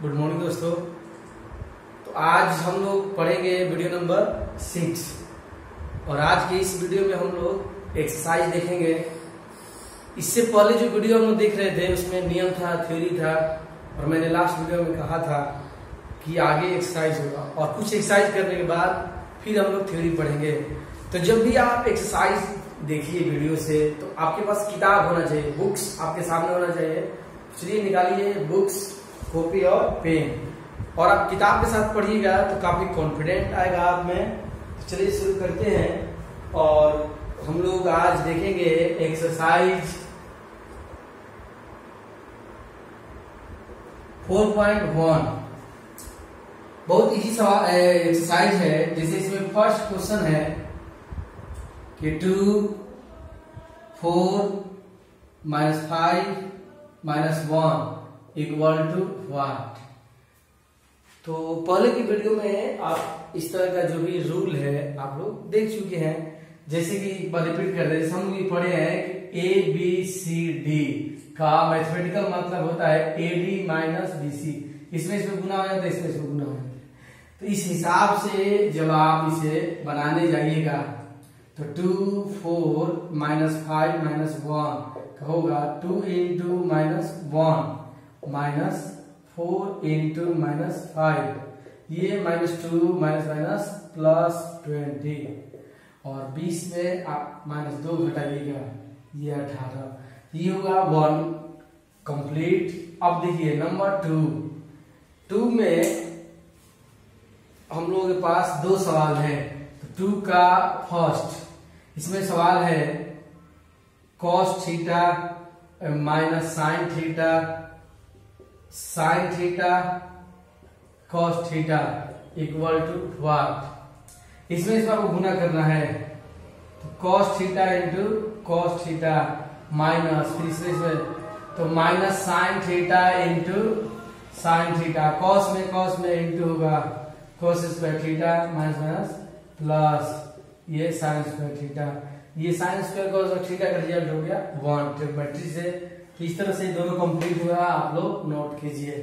Good morning दोस्तों। तो आज हम लोग पढ़ेंगे वीडियो नंबर 6 और आज के इस वीडियो में हम लोग एक्सरसाइज देखेंगे। इससे पहले जो वीडियो हम लोग देख रहे थे उसमें नियम था, थ्योरी था और मैंने लास्ट वीडियो में कहा था कि आगे एक्सरसाइज होगा और कुछ एक्सरसाइज करने के बाद फिर हम लोग थ्योरी पढ़ेंगे। तो जब भी आप एक्सरसाइज देखिए वीडियो से तो आपके पास किताब होना चाहिए, बुक्स आपके सामने होना चाहिए। चलिए निकालिए बुक्स, कॉपी और पेन और आप किताब के साथ पढ़िएगा तो काफी कॉन्फिडेंट आएगा आप में। तो चलिए शुरू करते हैं और हम लोग आज देखेंगे एक्सरसाइज 4.1। बहुत इजी सवाल एक्सरसाइज है। जैसे इसमें फर्स्ट क्वेश्चन है कि 2 4 -5 -1 इक्वल टू व्हाट। तो पहले की वीडियो में आप इस तरह का जो भी रूल है आप लोग देख चुके हैं। जैसे कि एक बार रिपीट कर दे, हम लोग पढ़े हैं कि ABCD का मैथमेटिकल मतलब होता है AD - BC। इसमें गुना हो जाता है, इसमें गुना हो जाता है। तो इस हिसाब से जब आप इसे बनाने जाइएगा तो 2 4 -5 -1 होगा 2 into -1 -4 into -5, ये -2 +20 और 20 में आप -2 घटाइएगा, ये 18, ये होगा 1 कंप्लीट। अब देखिए नंबर 2 में हम लोगों के पास दो सवाल है। तो 2 का फर्स्ट इसमें सवाल है cos theta minus sine theta cos theta equal to what. इसमें इसका आपको गुना करना है। तो cos theta into cos theta minus, फिर इसमें तो minus sine theta into sine theta, cos में इंटू होगा cos square theta minus plus ये साइन स्क्वायर थीटा, ये साइन स्क्वायर cos थीटा का रिजल्ट हो गया 1 ट्रिग्नोमेट्री से। तो इस तरह से दोनों कंप्लीट हुआ, आप लोग नोट कीजिए।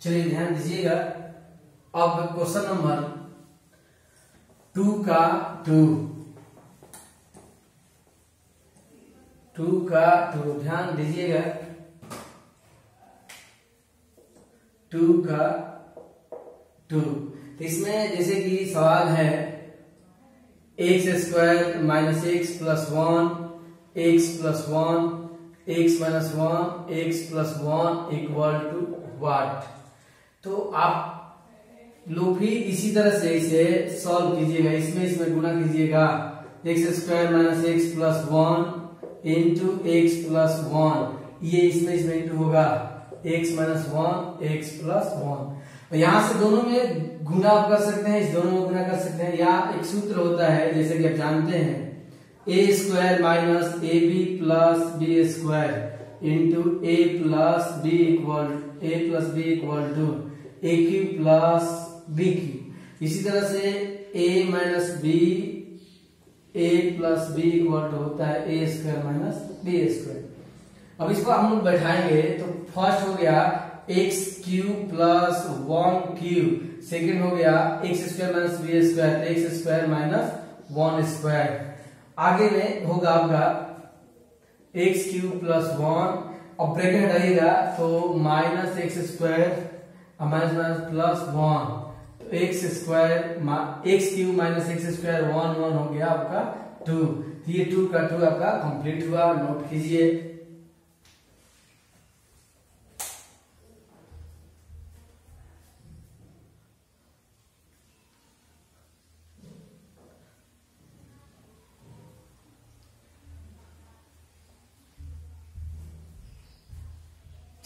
चलिए ध्यान दीजिएगा। अब क्वेश्चन नंबर 2 का 2 ध्यान दीजिएगा। 2 का 2, तो इसमें जैसे कि सवाल है x² - x + 1 x + 1 x - 1 x + 1 equal to what. तो आप लोग भी इसी तरह से इसे सॉल्व कीजिएगा। इसमें गुना कीजिएगा, x² - x + 1 इंटू x + 1, ये इसमें इंटू होगा x - 1 x + 1। यहां से दोनों में गुना आप कर सकते हैं, इस दोनों में गुना कर सकते हैं, या एक सूत्र होता है जैसे कि आप जानते हैं a² - AB + B² into a + B equal to AQ + BQ। इसी तरह से a - b a + b equal to होता है a² - b²। अब इसको हम लोग बैठाएंगे तो फर्स्ट हो गया x³ + 1³ सेकेंड हो गया x² - b² x² - 1²। आगे में होगा आपका x³ + 1, और ब्रैकेट हटाइएगा तो -x² प्लस 1, तो x³ - x² 1 हो गया आपका 2। ये 2 का 2 आपका कंप्लीट हुआ, नोट कीजिए।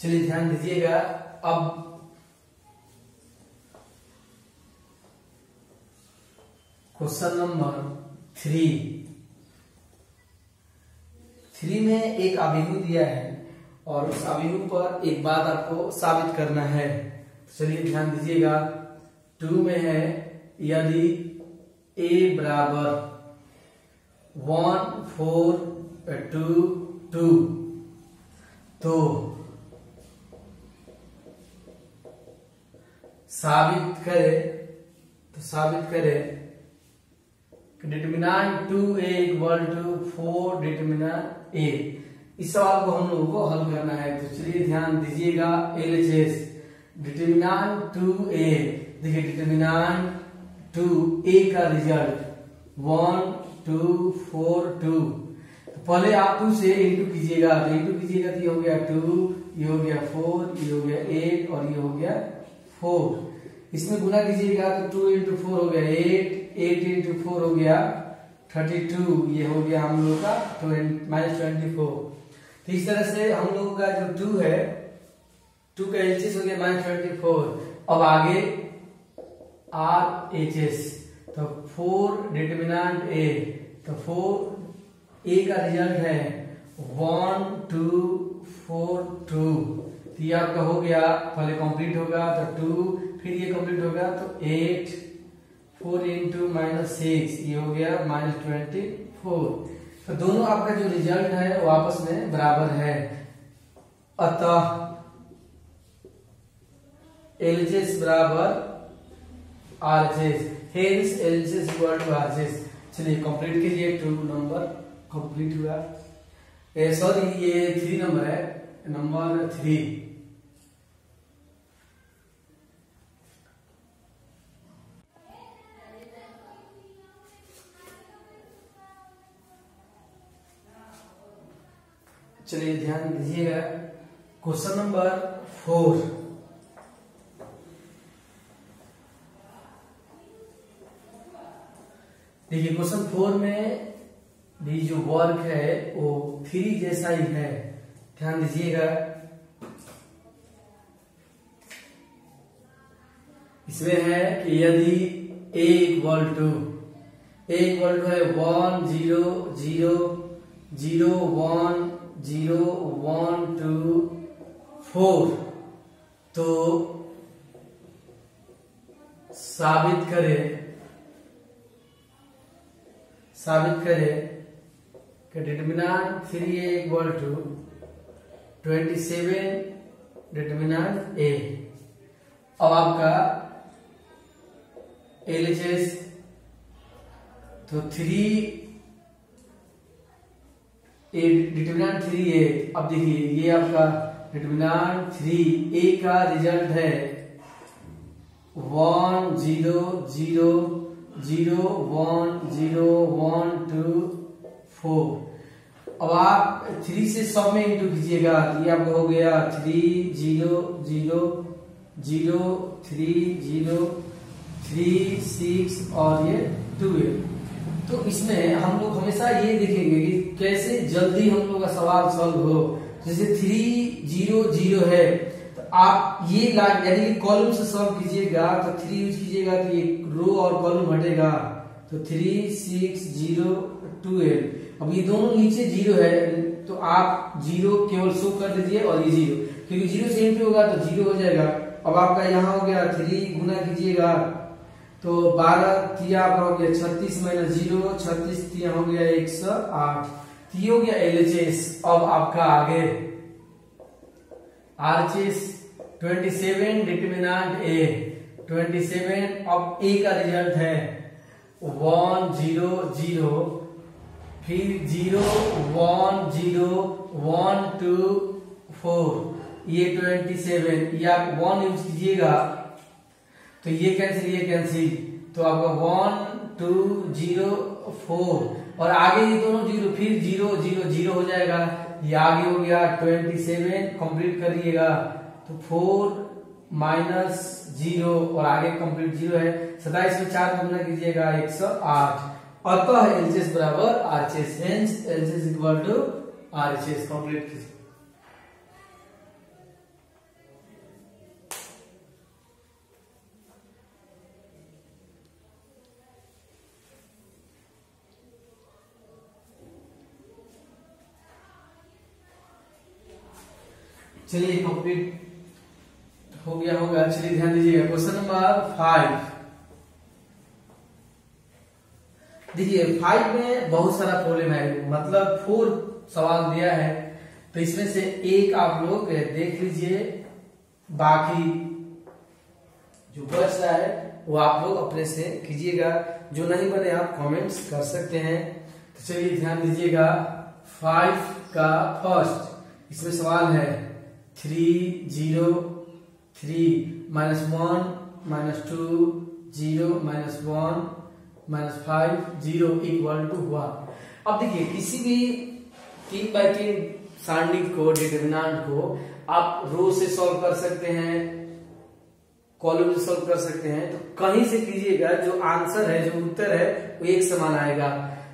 चलिए ध्यान दीजिएगा। अब क्वेश्चन नंबर 3 3 में एक अभिव्यक्ति दिया है और उस अभिव्यक्ति पर एक बात आपको साबित करना है। चलिए ध्यान दीजिएगा। 2 में है यदि a बराबर 1 4 2 2 तो साबित करे determinant 2a equal to 4 determinant a। इस सवाल को हम लोगों को हल करना है। तो चलिए ध्यान दीजिएगा। LHS डिटरमिनेंट 2a, देखिए डिटरमिनेंट 2a का रिजल्ट 1 2 4 2। तो पहले आप 2 से इंटू कीजिएगा, तो इंटू कीजिएगा तो ये हो गया 2, ये हो गया 4, ये हो गया 8 और ये हो गया 4। इसमें गुना कीजिएगा तो 2 इंटू 4 हो गया 8, 8 इंटू 4 हो गया 32, ये हो गया हम लोग का -24। तो इस तरह से हम लोग का जो 2 है, 2 का LHS हो गया -24। अब आगे RHS, तो 4 डिटरमिनेंट A, तो 4 A का रिजल्ट है 1 2 4 2। तो ये आपका हो गया, पहले कंप्लीट होगा तो 2, फिर ये कंप्लीट होगा तो 8, 4 इंटू -6, ये हो गया -24। तो दोनों आपका जो रिजल्ट है वो आपस में बराबर है। अतः LHS बराबर RHS, hence LHS equal to RHS। चलिए कंप्लीट कीजिए। 2 नंबर कंप्लीट हुआ। सॉरी, ये 3 नंबर है, नंबर 3। चलिए ध्यान दीजिएगा। क्वेश्चन नंबर 4, देखिए क्वेश्चन 4 में भी जो वर्क है वो 3 जैसा ही है। ध्यान दीजिएगा। इसमें है कि यदि a इक्वल टू है 1 0 0 0 1 0 1 2 4, तो साबित करे कि determinant 3a equal to 27 determinant a। अब आपका LHS, तो 3 डिटरमिनेंट 3a। अब देखिए ये आपका डिटरमिनेंट 3a का रिजल्ट है 1 0 0 0 1 0 1 2 4। अब आप 3 से सब में इंटू कीजिएगा, ये आपका हो गया 3 0 0 0 3 0 3 6 और ये 12। तो इसमें हम लोग हमेशा ये देखेंगे कि कैसे जल्दी हम लोग का सवाल सॉल्व हो। जैसे 3 0 0 है तो आप ये यानी कॉलम से सॉल्व कीजिएगा, तो 3 यूज कीजिएगा तो ये रो और कॉलम हटेगा, तो 3 6 0 12। अब ये दोनों नीचे 0 है तो आप 0 केवल शो कर दीजिए और ये 0, क्योंकि 0 से इंटू होगा तो 0 हो जाएगा। अब आपका यहाँ हो गया 3 गुना कीजिएगा तो 12 तिया आपका हो गया 36 -0, 36 तिया हो गया 108। तो ये हो गया LHS। अब आपका आगे RHS 27 डिटरमिनेंट A, 27। अब A का रिजल्ट है 1 0 0, फिर 0 1 0 1 2 4, ये 27। ये आप 1 यूज कीजिएगा तो ये कैंसिल, तो आपका 1 2 0 4 और आगे ये दोनों 0, फिर 0 0 0 हो जाएगा। ये आगे हो गया 27, कंप्लीट करिएगा तो 4 -0 और आगे कंप्लीट 0 है। 27 में 4 गुना कीजिएगा 108। अतः LHS बराबर RHS, hence LHS equal to RHS। Complete कीजिए। चलिए कंप्लीट हो गया होगा। चलिए ध्यान दीजिएगा क्वेश्चन नंबर 5। देखिए 5 में बहुत सारा प्रॉब्लम है, मतलब 4 सवाल दिया है, तो इसमें से एक आप लोग देख लीजिए, बाकी जो बच रहा है वो आप लोग अपने से कीजिएगा, जो नहीं बने आप कमेंट्स कर सकते हैं। तो चलिए ध्यान दीजिएगा 5 का फर्स्ट, इसमें सवाल है 3 0 3 -1 -2 0 -1 -5 0 इक्वल टू हुआ। अब देखिए किसी भी 3x3 सारणी को, डिटरमिनेंट को आप रो से सॉल्व कर सकते हैं, कॉलम से सॉल्व कर सकते हैं, तो कहीं से कीजिएगा, जो आंसर है, जो उत्तर है वो एक समान आएगा।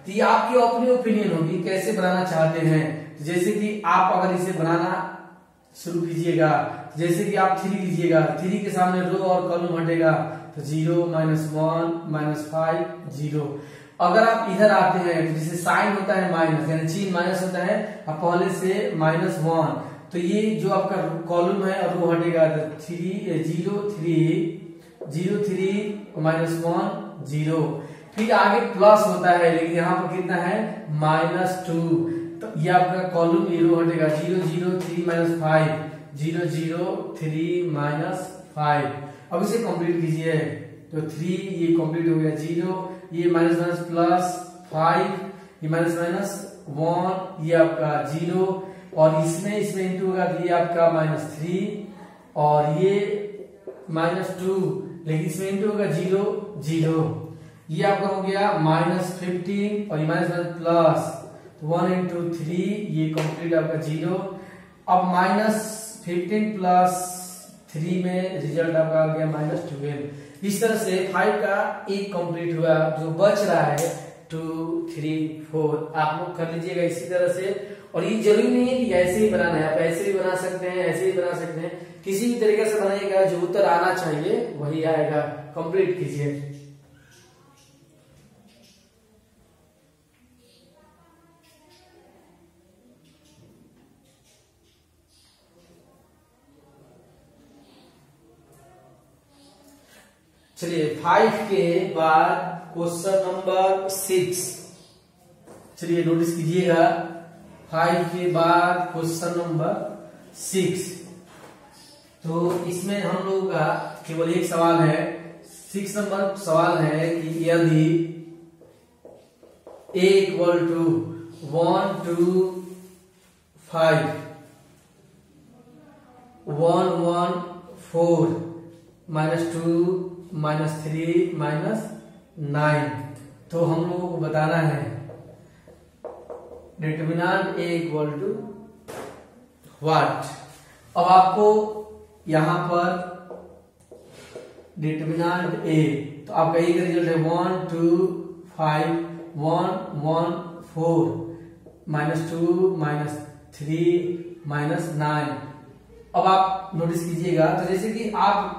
तो ये आपकी अपनी ओपिनियन होगी कैसे बनाना चाहते हैं। तो जैसे कि आप अगर इसे बनाना शुरू कीजिएगा, जैसे कि आप 3 लीजिएगा, 3 के सामने रो और कॉलम हटेगा तो 0 -1 -5 0। अगर आप इधर आते हैं तो जैसे साइन होता है माइनस, यानी चिन्ह माइनस होता है, अब पहले से -1, तो ये जो आपका कॉलम है और रो हटेगा तो 3 0 3 0 3 -1 0। फिर आगे प्लस होता है, लेकिन यहाँ पर कितना है -2, तो ये आपका कॉलम, ये रो हटेगा 0 0 3 -5 0 0 3 -5। अब इसे कंप्लीट कीजिए तो 3 ये कंप्लीट हो गया 0, ये माइनस प्लस 5, ये -1, ये आपका 0, और इसमें इंटू होगा तो ये आपका -3, और ये -2, लेकिन इसमें इंटू होगा 0 0, ये आपका हो गया -15, और ये प्लस 1 × 3, ये कंप्लीट आपका 0। अब -15 प्लस 3 में रिजल्ट आपका आ गया -12। इस तरह से 5 का एक कंप्लीट हुआ, जो बच रहा है 2 3 4 आप लोग कर लीजिएगा इसी तरह से। और ये जरूरी नहीं है कि ऐसे ही बनाना है, आप ऐसे भी बना सकते हैं, ऐसे ही बना सकते हैं, किसी भी तरीके से बनाइएगा, जो उत्तर आना चाहिए वही आएगा। कंप्लीट कीजिए। चलिए 5 के बाद क्वेश्चन नंबर 6, चलिए नोटिस कीजिएगा 5 के बाद क्वेश्चन नंबर 6। तो इसमें हम लोगों का केवल एक सवाल है। 6 नंबर सवाल है कि यदि a इक्वल टू 1 2 5 1 1 4 -2 -3 -9, तो हम लोगों को बताना है determinant a equal to what. अब आपको यहां पर डिटरमिनेंट a, तो आपका a का रिजल्ट है 1 2 5 1 1 4 -2 -3 -9। अब आप नोटिस कीजिएगा, तो जैसे कि आप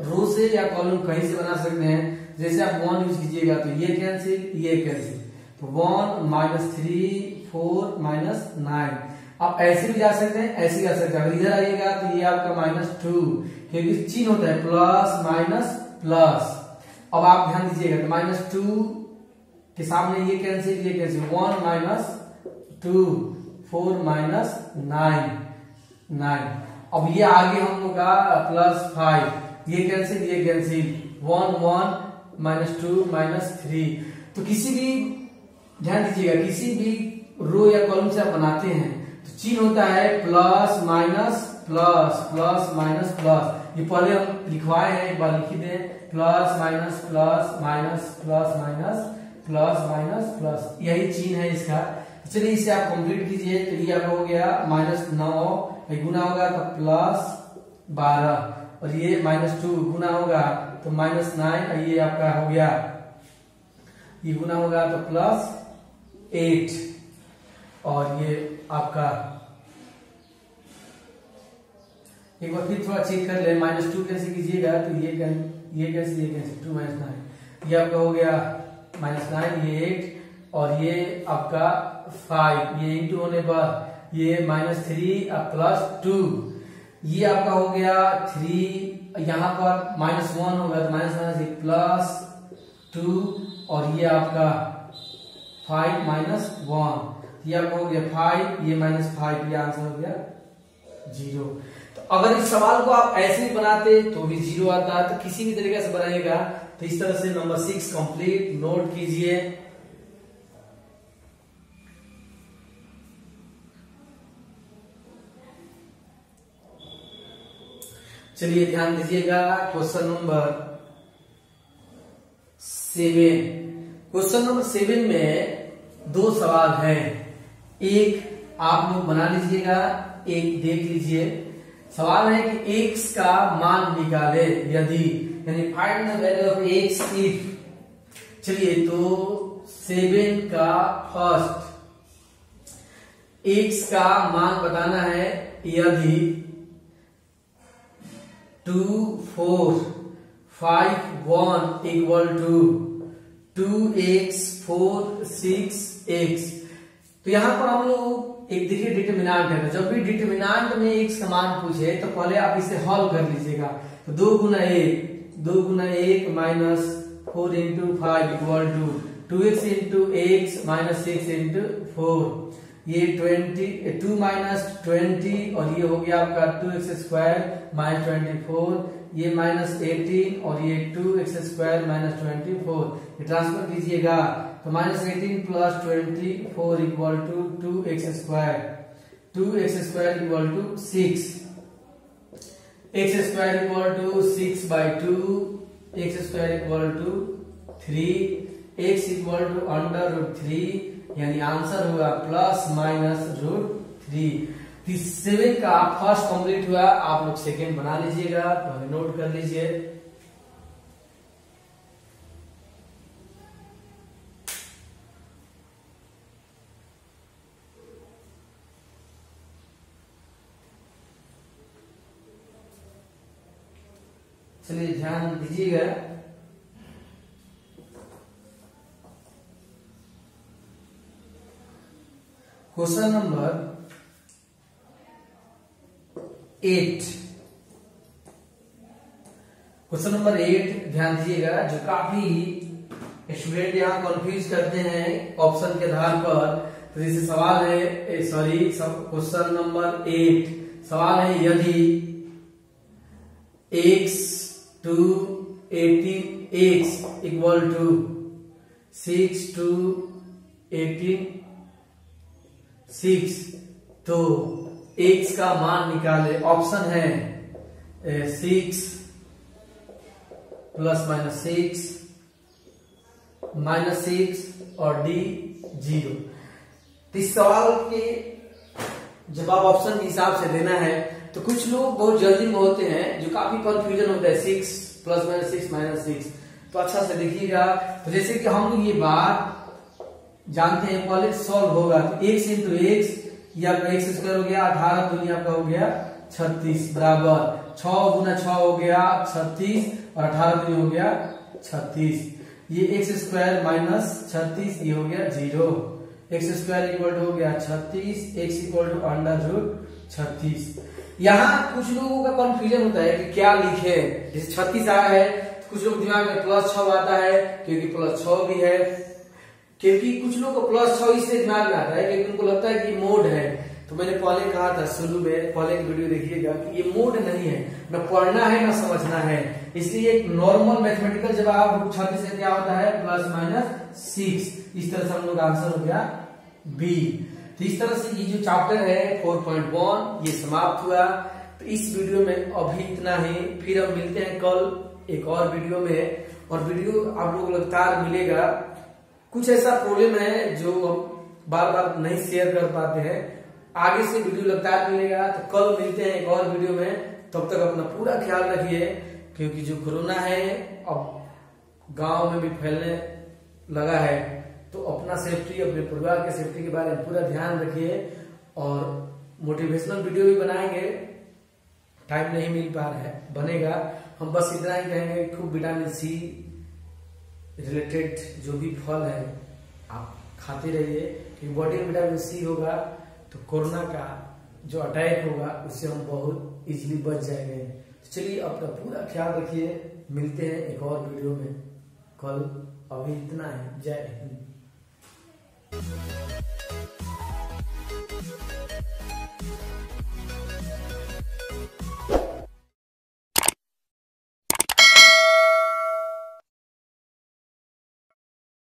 रो से या कॉलम कहीं से बना सकते हैं। जैसे आप 1 यूज कीजिएगा तो ये कैंसिल, ये कैंसिल, तो 1 -3 4 -9। आप ऐसे भी जा सकते हैं, ऐसे जा सकते हैं। अगर इधर आइएगा तो ये आपका -2, क्योंकि चिन्ह होता है प्लस माइनस प्लस। अब आप ध्यान दीजिएगा तो -2 के सामने ये कैंसिल, ये कैंसिल, 1 -2 4 -9। अब ये आगे हम लोग का +5, ये कैंसिल, ये कैंसिल, 1 1 -2 -3। तो किसी भी, ध्यान दीजिएगा, किसी भी रो या कॉलम से आप बनाते हैं तो चिन्ह होता है plus minus plus plus minus plus. ये पहले हम लिखवाए हैं, एक बार लिख दें, plus minus plus minus plus minus plus minus plus, यही चिन्ह है इसका। चलिए इसे आप कंप्लीट कीजिए। तो ये आपका हो गया -9, गुना होगा तो +12, और ये -2 गुना होगा तो -9, ये आपका हो गया, ये गुना होगा तो +8, और ये आपका एक बार फिर थोड़ा चेक कर ले, -2 कैसे कीजिएगा तो ये कैसे 2 -9, ये आपका हो गया -9, ये 8, और ये आपका 5, ये इंटू होने पर ये -3 +2, ये आपका हो गया 3, यहाँ पर -1 होगा तो -1 +2 और ये आपका 5 -1, ये आपका हो गया 5, ये -5, ये आंसर हो गया 0। तो अगर इस सवाल को आप ऐसे ही बनाते तो भी 0 आता है, तो किसी भी तरीके से बनाएगा। तो इस तरह से नंबर 6 कंप्लीट, नोट कीजिए। चलिए ध्यान दीजिएगा, क्वेश्चन नंबर 7। क्वेश्चन नंबर 7 में 2 सवाल है, एक आप लोग बना लीजिएगा, एक देख लीजिए। सवाल है कि x का मान निकाले यदि, यानी find the value of x if. चलिए तो 7 का फर्स्ट, x का मान बताना है यदि 2, 4, 5, 1 इक्वल टू 2x, 4, 6x। तो यहां पर हम लोग एक देखिए डिटरमिनेंट है, जब भी डिटरमिनेंट में x का मान पूछे तो पहले आप इसे हल कर लीजिएगा। तो 2 गुना 1 minus 4 into 5 equal to 2x into x minus 6 into 4, ये 2 माइनस 20 और ये हो गया आपका 2x² माइनस 24, ये माइनस 18 और ये 2x² माइनस 24, ये ट्रांसफर कीजिएगा तो minus 18 plus 24 equal to 2x² equal to 6, x² equal to 6/2, x² equal to 3, x equal to √3, यानी आंसर हुआ ±√3। 7 का फर्स्ट कंप्लीट हुआ, आप लोग सेकेंड बना लीजिएगा, तो नोट कर लीजिए। चलिए ध्यान दीजिएगा, क्वेश्चन नंबर 8। क्वेश्चन नंबर 8 ध्यान दीजिएगा, जो काफी स्टूडेंट यहाँ कंफ्यूज करते हैं ऑप्शन के आधार पर। तो जैसे सवाल है, क्वेश्चन नंबर 8 सवाल है यदि x to 18x equal to 6 to 18 6, तो x का मान निकाले। ऑप्शन है 6 प्लस माइनस 6 -6 और D 0। तो इस सवाल के जवाब ऑप्शन के हिसाब से देना है। तो कुछ लोग बहुत जल्दी में होते हैं, जो काफी कंफ्यूजन होता है, 6 प्लस माइनस 6 माइनस 6। तो अच्छा से देखिएगा, तो जैसे कि हम लोग ये बात जानते हैं, पहले सॉल्व होगा तो x इंटू x, ये आपका x² हो गया, 18 दूनी आपका हो गया 36 बराबर 6 गुना 6 हो गया 36 और 18 दूनी हो गया 36, ये x² माइनस 36, ये हो गया 0, x² इक्वल टू हो गया 36, x इक्वल टू √36। यहाँ कुछ लोगों का कंफ्यूजन होता है कि क्या लिखे, जैसे 36 आया है तो कुछ लोग दिमाग में +6 आता है, क्योंकि +6 भी है, क्योंकि कुछ लोग को +6 इससे दिमाग में आता है क्योंकि उनको लगता है कि मोड है। तो मैंने पहले कहा था शुरू में, पहले की वीडियो देखिएगा कि ये मोड नहीं है, न पढ़ना है न समझना है। इसलिए एक नॉर्मल मैथमेटिकल जवाब 36 से क्या होता है +-6, इस तरह से हम लोग आंसर हो गया बी। तो इस तरह से ये जो चैप्टर है 4.1 ये समाप्त हुआ। तो इस वीडियो में अभी इतना ही, फिर हम मिलते हैं कल एक और वीडियो में, और वीडियो आप लोग लगातार मिलेगा। कुछ ऐसा प्रॉब्लम है जो बार बार नहीं शेयर कर पाते हैं, आगे से वीडियो लगातार मिलेगा। तो कल मिलते हैं एक और वीडियो में, तब तक अपना पूरा ख्याल रखिए, क्योंकि जो कोरोना है अब गांव में भी फैलने लगा है, तो अपना सेफ्टी, अपने परिवार के सेफ्टी के बारे में पूरा ध्यान रखिए। और मोटिवेशनल वीडियो भी बनाएंगे, टाइम नहीं मिल पा रहा है, बनेगा। हम बस इतना ही कहेंगे, खूब विटामिन सी रिलेटेड जो भी फल है आप खाते रहिए, क्योंकि बॉडी में विटामिन सी होगा तो कोरोना का जो अटैक होगा उससे हम बहुत इजीली बच जाएंगे। तो चलिए अपना पूरा ख्याल रखिए, मिलते हैं एक और वीडियो में कल। अभी इतना है, जय हिंद।